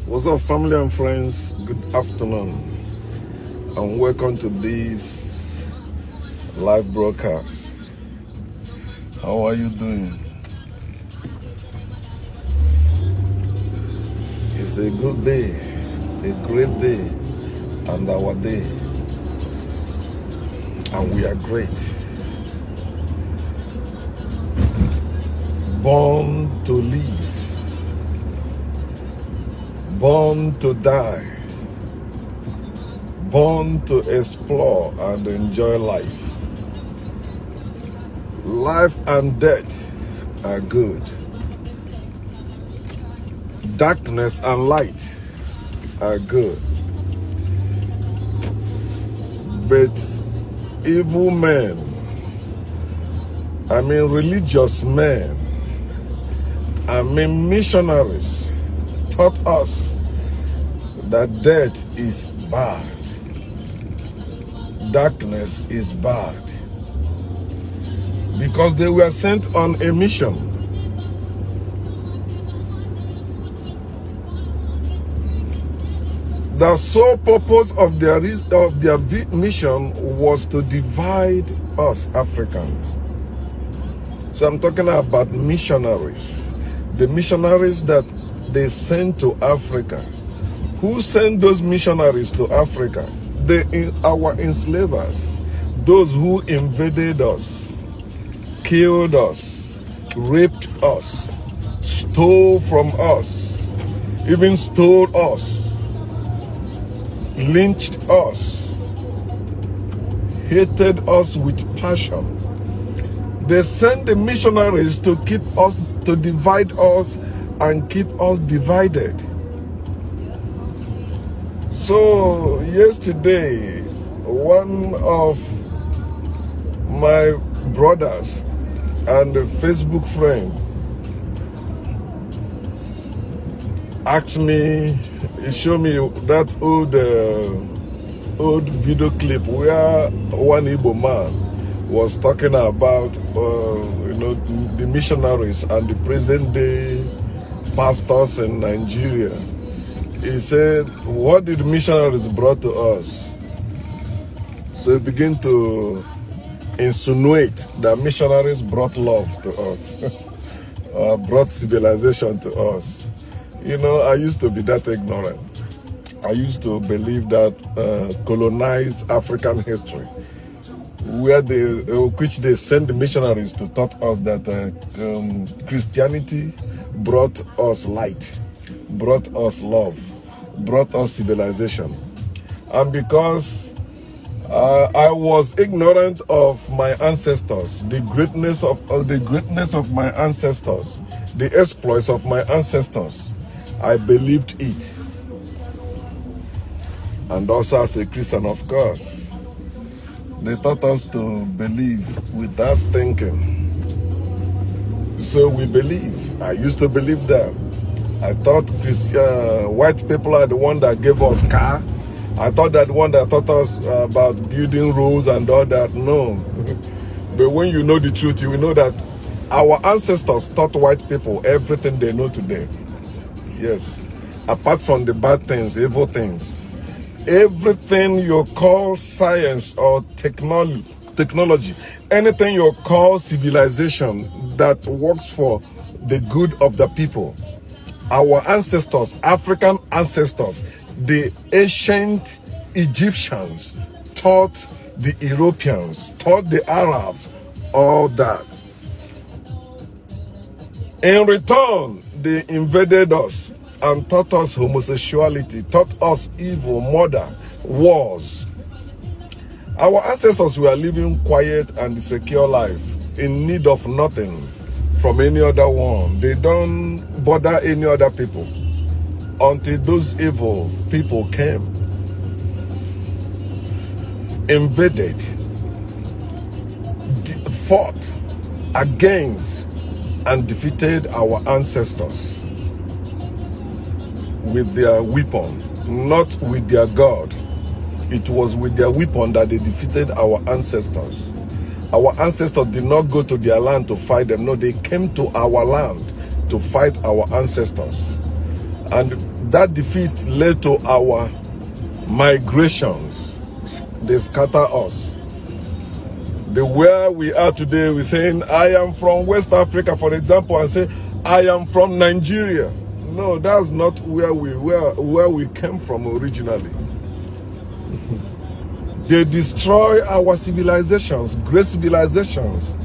What's up, family and friends? Good afternoon, and welcome to this live broadcast. How are you doing? It's a good day, a great day, and our day, and we are great. Born to live, born to die, born to explore and enjoy life. Life and death are good. Darkness and light are good. But evil men, religious men, missionaries taught us that death is bad. Darkness is bad. Because they were sent on a mission. The sole purpose of their mission was to divide us Africans. So I'm talking about missionaries. The missionaries that they sent to Africa. Who sent those missionaries to Africa? Our enslavers. Those who invaded us, killed us, raped us, stole from us, even stole us, lynched us, hated us with passion. They sent the missionaries to keep us, to divide us and keep us divided. So yesterday, one of my brothers and a Facebook friend asked me, he showed me that old video clip where one Igbo man was talking about the missionaries and the present day pastors in Nigeria. He said, what did missionaries brought to us? So he began to insinuate that missionaries brought love to us, brought civilization to us. I used to be that ignorant. I used to believe that colonized African history, which they sent the missionaries to taught us that Christianity brought us light, brought us love, brought us civilization. And because I was ignorant of my ancestors, the greatness of my ancestors, the exploits of my ancestors, I believed it. And also as a Christian, of course, they taught us to believe without thinking. So we believe. I used to believe that. I thought white people are the one that gave us car. I thought that one that taught us about building roads and all that. No. But when you know the truth, you will know that our ancestors taught white people everything they know today. Yes. Apart from the bad things, evil things. Everything you call science or technology, anything you call civilization that works for the good of the people, our ancestors, African ancestors, the ancient Egyptians taught the Europeans, taught the Arabs, all that. In return, they invaded us and taught us homosexuality, taught us evil, murder, wars. Our ancestors were living quiet and secure life, in need of nothing from any other one. They don't bother any other people until those evil people came, invaded, fought against and defeated our ancestors with their weapon, not with their God. It was with their weapon that they defeated our ancestors. Our ancestors did not go to their land to fight them. No, they came to our land to fight our ancestors. And that defeat led to our migrations. They scatter us. The where we are today, we're saying, I am from West Africa, for example, and say, I am from Nigeria. No, that's not where we came from originally. They destroy our civilizations, great civilizations.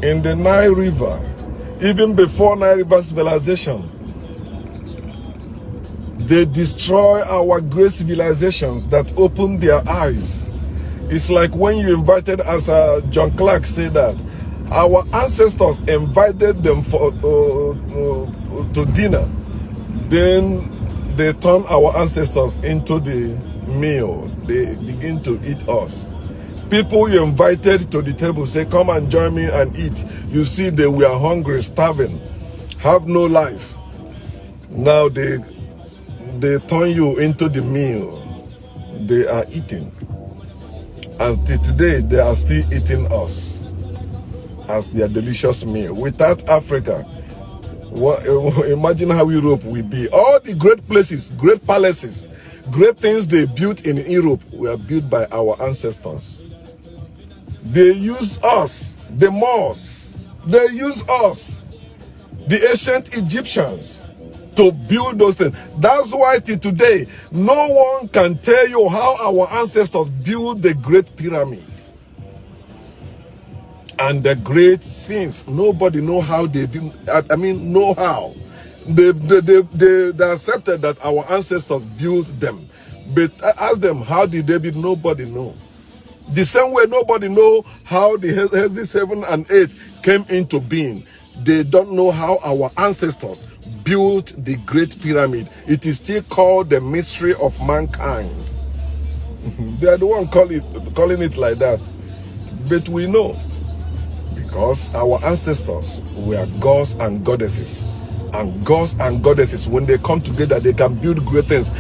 In the Nile River, even before Nile River civilization, they destroy our great civilizations that opened their eyes. It's like when you invited, as John Clark said, that our ancestors invited them to dinner. Then they turn our ancestors into the meal. They begin to eat us. People you invited to the table say, come and join me and eat. You see, they were hungry, starving, have no life. Now they turn you into the meal. They are eating. And till today, they are still eating us as their delicious meal. Without Africa, imagine how Europe will be. All the great places, great palaces, great things they built in Europe were built by our ancestors. They use us, the Moors. They use us, the ancient Egyptians, to build those things. That's why till today, no one can tell you how our ancestors built the Great Pyramid and the Great Sphinx. Nobody know how they built. Know how. They accepted that our ancestors built them. But ask them, how did they build? Nobody know. The same way nobody know how the Heavens 7 and 8 came into being. They don't know how our ancestors built the Great Pyramid. It is still called the mystery of mankind. They are the one calling it like that. But we know, because our ancestors were gods and goddesses. And gods and goddesses, when they come together, they can build great things.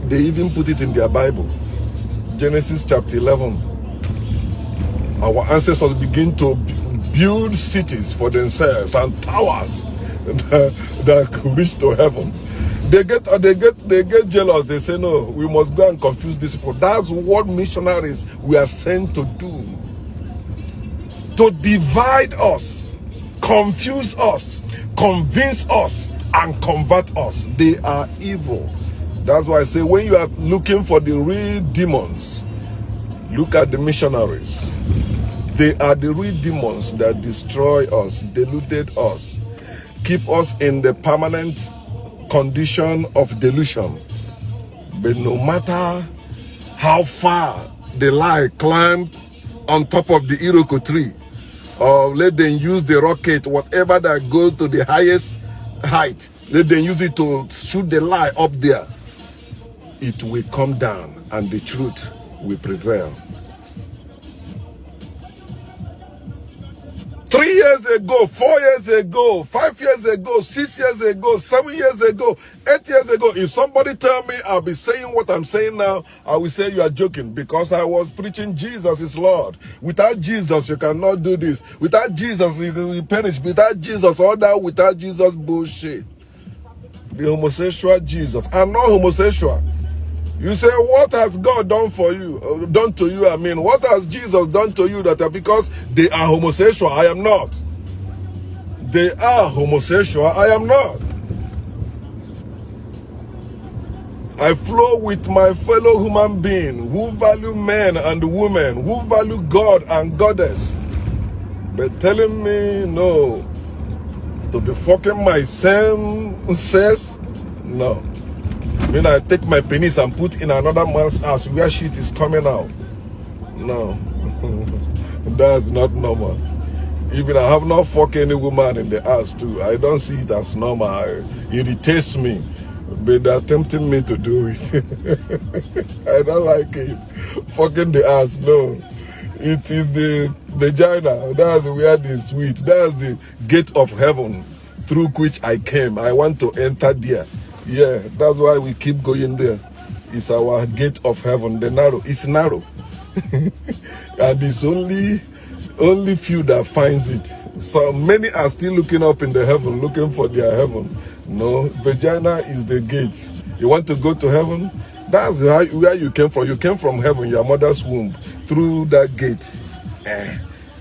They even put it in their Bible. Genesis chapter 11. Our ancestors begin to build cities for themselves and towers that could reach to heaven. They get jealous. They say, no, we must go and confuse these people. That's what missionaries we are sent to do. To divide us, confuse us, convince us, and convert us. They are evil. That's why I say, when you are looking for the real demons, look at the missionaries. They are the real demons that destroy us, deluded us, keep us in the permanent condition of delusion. But no matter how far the lie climbed on top of the Iroko tree, or let them use the rocket, whatever that goes to the highest height, let them use it to shoot the lie up there, it will come down and the truth will prevail. 3 years ago, 4 years ago, 5 years ago, 6 years ago, 7 years ago, 8 years ago, if somebody tell me I'll be saying what I'm saying now, I will say you are joking, because I was preaching Jesus is Lord. Without Jesus, you cannot do this. Without Jesus, you will perish. Without Jesus, all that without Jesus bullshit. The homosexual Jesus. I'm not homosexual. You say, what has God done for you? Done to you, I mean. What has Jesus done to you that because they are homosexual? I am not. They are homosexual. I am not. I flow with my fellow human being who value men and women, who value God and goddess. But telling me no, to be fucking my same sex, no. When I take my penis and put in another man's ass where shit is coming out. No. That's not normal. Even I have not fucked any woman in the ass too. I don't see it as normal. It irritates me. But they're tempting me to do it. I don't like it. Fucking the ass, no. It is the vagina. That's where the sweet. That's the gate of heaven through which I came. I want to enter there. Yeah, that's why we keep going there. It's our gate of heaven, the narrow. It's narrow. And it's only few that finds it. So many are still looking up in the heaven, looking for their heaven. No, vagina is the gate. You want to go to heaven? That's where you came from. You came from heaven, your mother's womb, through that gate.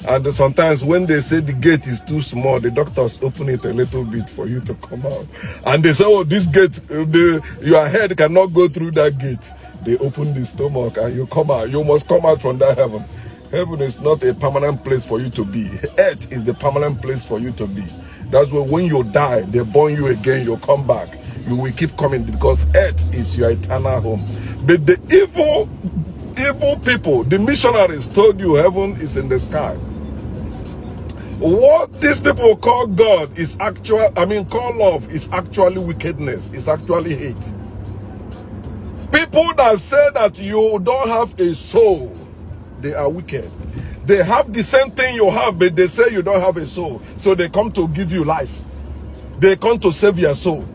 And sometimes when they say the gate is too small, the doctors open it a little bit for you to come out. And they say, oh, this gate, your head cannot go through that gate. They open the stomach and you come out. You must come out from that heaven. Heaven is not a permanent place for you to be. Earth is the permanent place for you to be. That's why when you die, they born you again, you come back. You will keep coming because earth is your eternal home. But the evil people, the missionaries told you heaven is in the sky. What these people call God is call love is actually wickedness. It's actually hate. People that say that you don't have a soul, they are wicked. They have the same thing you have, but they say you don't have a soul. So they come to give you life. They come to save your soul.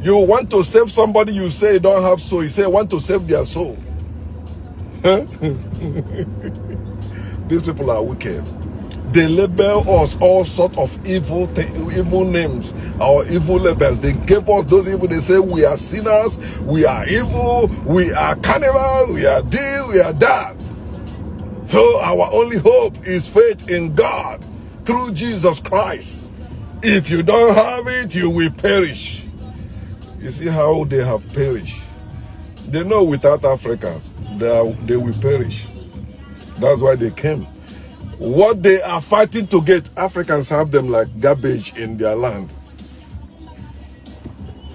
You want to save somebody, you say you don't have soul. You say you want to save their soul. These people are wicked. They label us all sorts of evil names or evil labels. They gave us those evil. They say we are sinners, we are evil, we are cannibals, we are this, we are that. So our only hope is faith in God through Jesus Christ. If you don't have it, you will perish. You see how they have perished. They know without Africans, they will perish. That's why they came. What they are fighting to get, Africans have them like garbage in their land.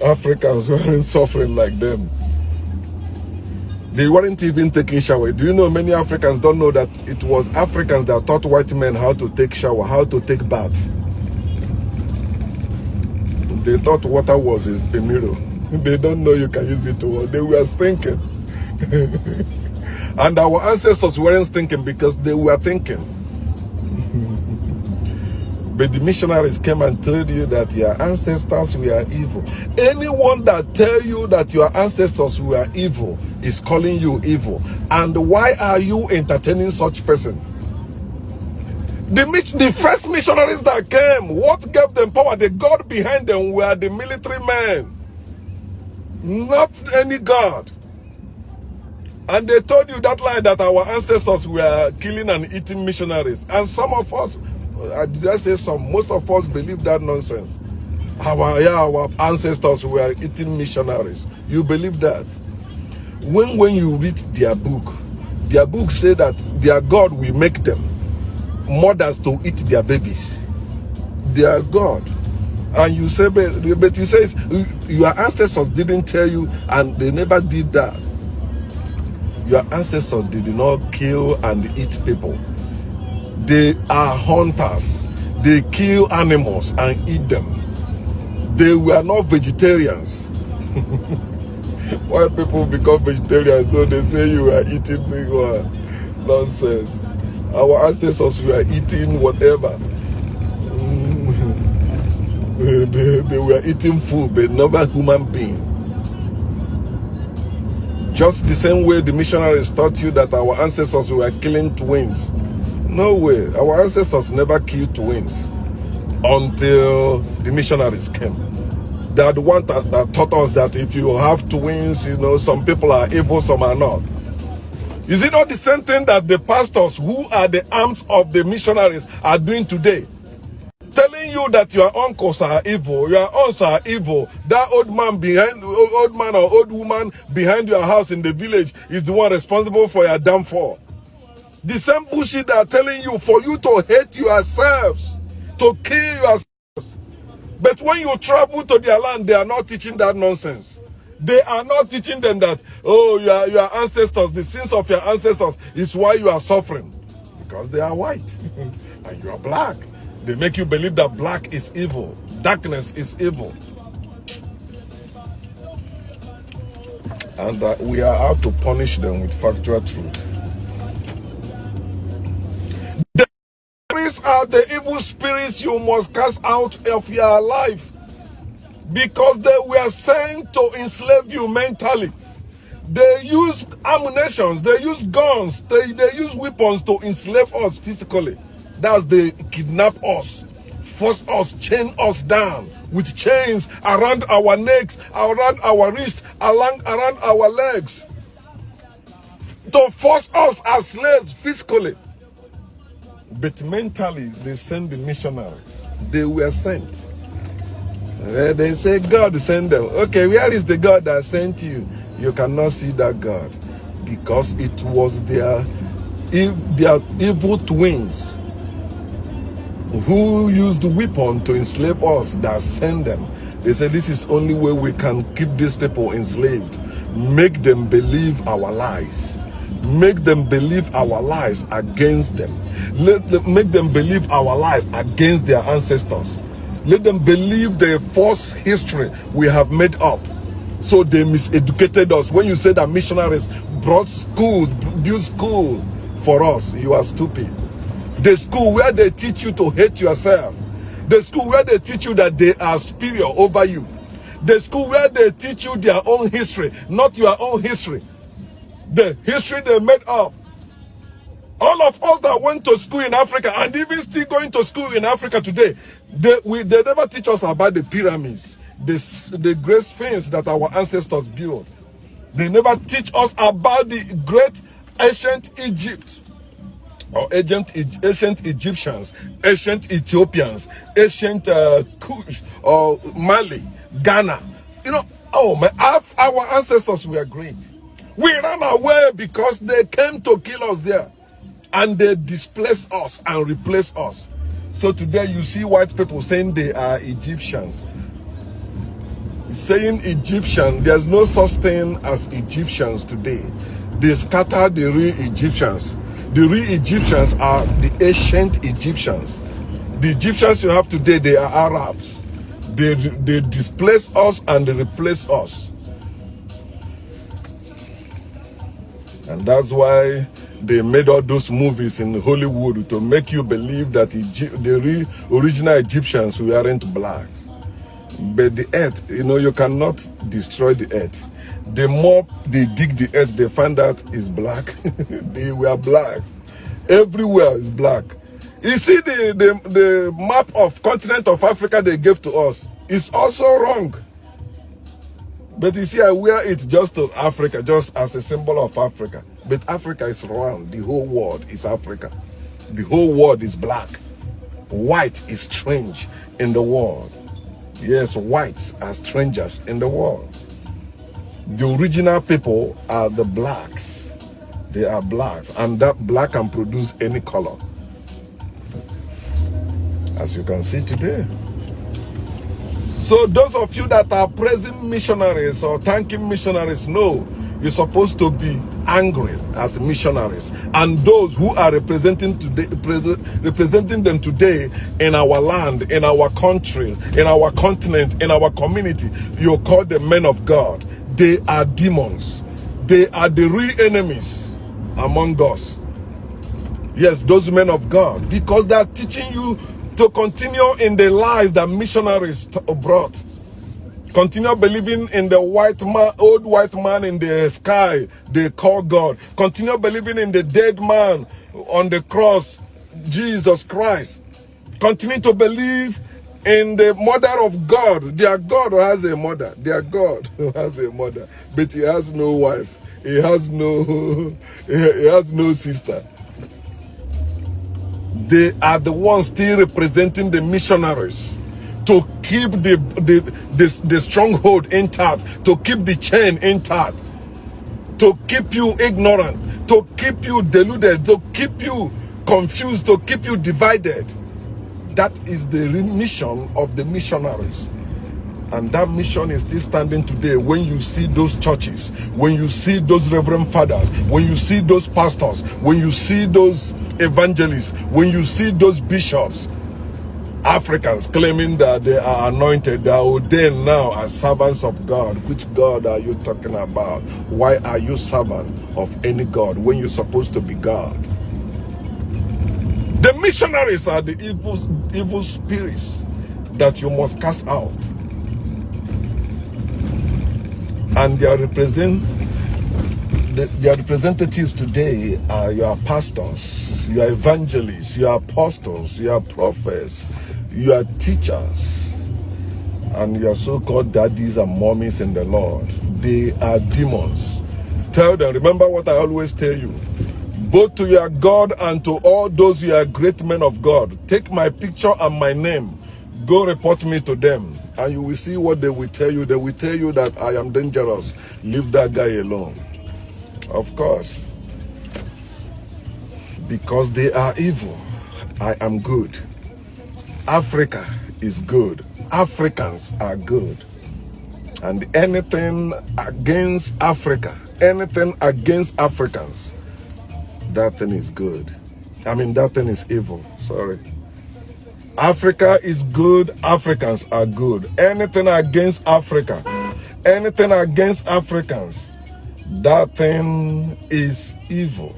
Africans weren't suffering like them. They weren't even taking shower. Do you know many Africans don't know that it was Africans that taught white men how to take shower, how to take bath. They thought water was a mirror. They don't know you can use it to wash. They were thinking. And our ancestors weren't thinking because they were thinking. But the missionaries came and told you that your ancestors were evil. Anyone that tell you that your ancestors were evil is calling you evil. And why are you entertaining such person? The first missionaries that came, what gave them power? The God behind them were the military men, not any God. And they told you that lie that our ancestors were killing and eating missionaries. And some of us, did I say some? Most of us believe that nonsense. Our ancestors were eating missionaries. You believe that? When you read their book say that their God will make them mothers to eat their babies. Their God. And you say, but you say your ancestors didn't tell you and they never did that. Your ancestors did not kill and eat people. They are hunters. They kill animals and eat them. They were not vegetarians. Why people become vegetarians? So they say you are eating nonsense. Our ancestors were eating whatever. They were eating food, but never human being. Just the same way the missionaries taught you that our ancestors were killing twins. No way. Our ancestors never killed twins until the missionaries came. They are the one that taught us that if you have twins, you know, some people are evil, some are not. Is it not the same thing that the pastors who are the arms of the missionaries are doing today? Telling you that your uncles are evil, your aunts are evil, that old man or old woman behind your house in the village is the one responsible for your downfall. The same bullshit they are telling you for you to hate yourselves, to kill yourselves. But when you travel to their land, they are not teaching that nonsense. They are not teaching them that, oh, your ancestors, the sins of your ancestors is why you are suffering. Because they are white and you are black. They make you believe that black is evil. Darkness is evil. And we are out to punish them with factual truth. These are the evil spirits you must cast out of your life. Because they were sent to enslave you mentally. They use ammunitions, they use guns, they use weapons to enslave us physically. That's they kidnap us force us, chain us down with chains around our necks, around our wrists, around our legs, to force us as slaves physically. But mentally, they send the missionaries. They were sent. They say God sent them. Okay, where is the God that sent you? You cannot see that God, because it was their evil twins who used the weapon to enslave us that sent them. They said this is only way we can keep these people enslaved. Make them believe our lies. Make them believe our lies against them. Make them believe our lies against their ancestors. Let them believe the false history we have made up. So they miseducated us. When you say that missionaries brought schools, built school for us, you are stupid. The school where they teach you to hate yourself. The school where they teach you that they are superior over you. The school where they teach you their own history, not your own history. The history they made up. All of us that went to school in Africa, and even still going to school in Africa today, they never teach us about the pyramids, the great sphinx that our ancestors built. They never teach us about the great ancient Egypt, or ancient Egyptians, ancient Ethiopians, ancient Kush, or Mali, Ghana. You know, oh man, our ancestors were great. We ran away because they came to kill us there. And they displaced us and replaced us. So today you see white people saying they are Egyptians. Saying Egyptian, there's no such thing as Egyptians today. They scatter the real Egyptians. The real Egyptians are the ancient Egyptians. The Egyptians you have today, they are Arabs. They displace us and they replace us. And that's why they made all those movies in Hollywood to make you believe that the original Egyptians weren't black. But the earth, you know, you cannot destroy the earth. The more they dig the earth, they find out it's black. They were blacks. Everywhere is black. You see the map of continent of Africa they gave to us is also wrong. But you see, I wear it just to Africa, just as a symbol of Africa. But Africa is round. The whole world is Africa. The whole world is black. White is strange in the world. Yes, whites are strangers in the world. The original people are the blacks. They are blacks. And that black can produce any color. As you can see today. So those of you that are praising missionaries or thanking missionaries, no, you're supposed to be angry at missionaries and those who are representing them today in our land, in our countries, in our continent, in our community. You call them men of God. They are demons. They are the real enemies among us. Yes, those men of God, because they are teaching you to continue in the lies that missionaries brought. Continue believing in the white man, old white man in the sky they call God. Continue believing in the dead man on the cross, Jesus Christ. Continue to believe in the mother of God. Their God has a mother. Their God has a mother, but he has no wife. He has no sister. They are the ones still representing the missionaries to keep the stronghold intact, to keep the chain intact, to keep you ignorant, to keep you deluded, to keep you confused, to keep you divided. That is the mission of the missionaries. And that mission is still standing today. When you see those churches, when you see those reverend fathers, when you see those pastors, when you see those evangelists, when you see those bishops, Africans claiming that they are anointed, they are ordained now as servants of God. Which God are you talking about? Why are you servant of any God when you're supposed to be God? The missionaries are the evil spirits that you must cast out. And their representatives today are your pastors, your evangelists, your apostles, your prophets, your teachers and your so-called daddies and mommies in the Lord, they are demons. Tell them, remember what I always tell you, both to your God and to all those you are great men of God, take my picture and my name, go report me to them, and you will see what they will tell you. They will tell you that I am dangerous, leave that guy alone. Of course, because they are evil, I am good. Africa is good. Africans are good. And anything against Africa, anything against Africans, that thing is good. I mean, that thing is evil. Sorry. Africa is good. Africans are good. Anything against Africa, anything against Africans, that thing is evil.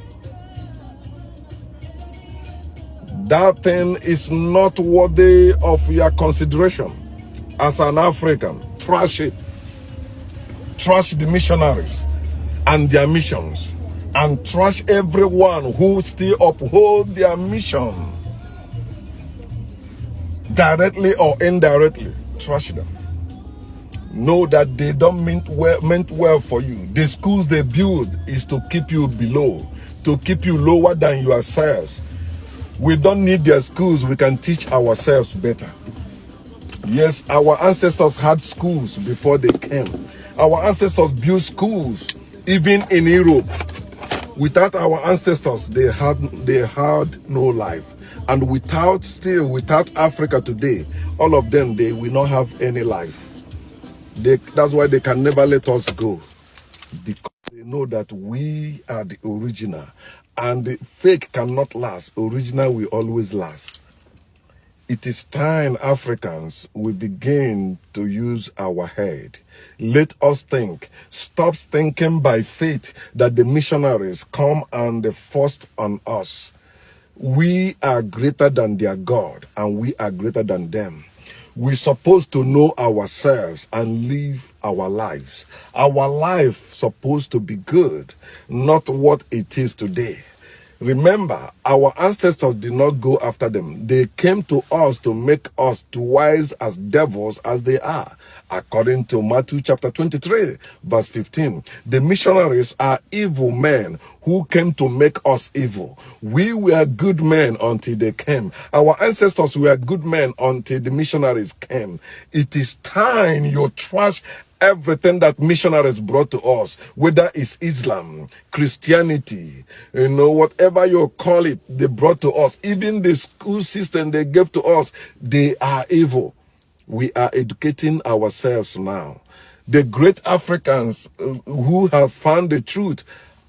That thing is not worthy of your consideration as an African. Trash it. Trash the missionaries and their missions, and trash everyone who still uphold their mission, directly or indirectly. Trash them. Know that they don't meant well for you. The schools they build is to keep you below, to keep you lower than yourselves. We don't need their schools. We can teach ourselves better. Yes, our ancestors had schools before they came. Our ancestors built schools even in Europe. Without our ancestors, they had no life. And without Africa today, all of them, they will not have any life. That's why they can never let us go. Because they know that we are the original. And the fake cannot last. Original will always last. It is time Africans will begin to use our head. Let us think. Stop thinking by faith that the missionaries come and they forced on us. We are greater than their God, and we are greater than them. We're supposed to know ourselves and live our lives. Our life supposed to be good, not what it is today. Remember, our ancestors did not go after them. They came to us to make us wise as devils as they are. According to Matthew chapter 23, verse 15, the missionaries are evil men who came to make us evil. We were good men until they came. Our ancestors were good men until the missionaries came. It is time you trash everything that missionaries brought to us, whether it's Islam, Christianity, whatever you call it, they brought to us. Even the school system they gave to us, they are evil. We are educating ourselves now. The great Africans who have found the truth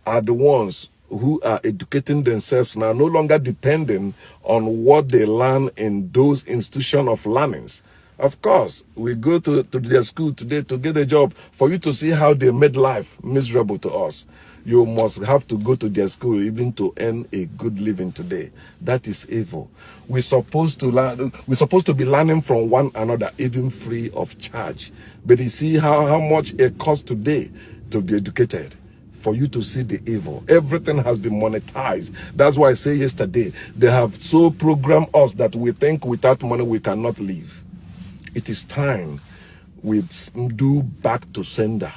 are the ones who are educating themselves now, no longer depending on what they learn in those institutions of learnings. Of course, we go to their school today to get a job. For you to see how they made life miserable to us, you must have to go to their school even to earn a good living today. That is evil. We're supposed to learn. We're supposed to be learning from one another, even free of charge. But you see how much it costs today to be educated. For you to see the evil. Everything has been monetized. That's why I say yesterday, they have so programmed us that we think without money we cannot live. It is time we do back to sender.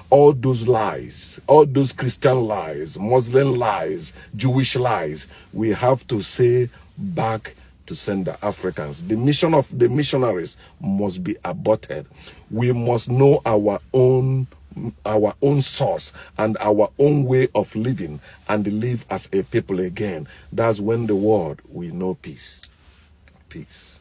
All those lies, all those Christian lies, Muslim lies, Jewish lies, we have to say back to sender. Africans. The mission of the missionaries must be aborted. We must know our own source and our own way of living and live as a people again. That's when the world will know peace. Peace.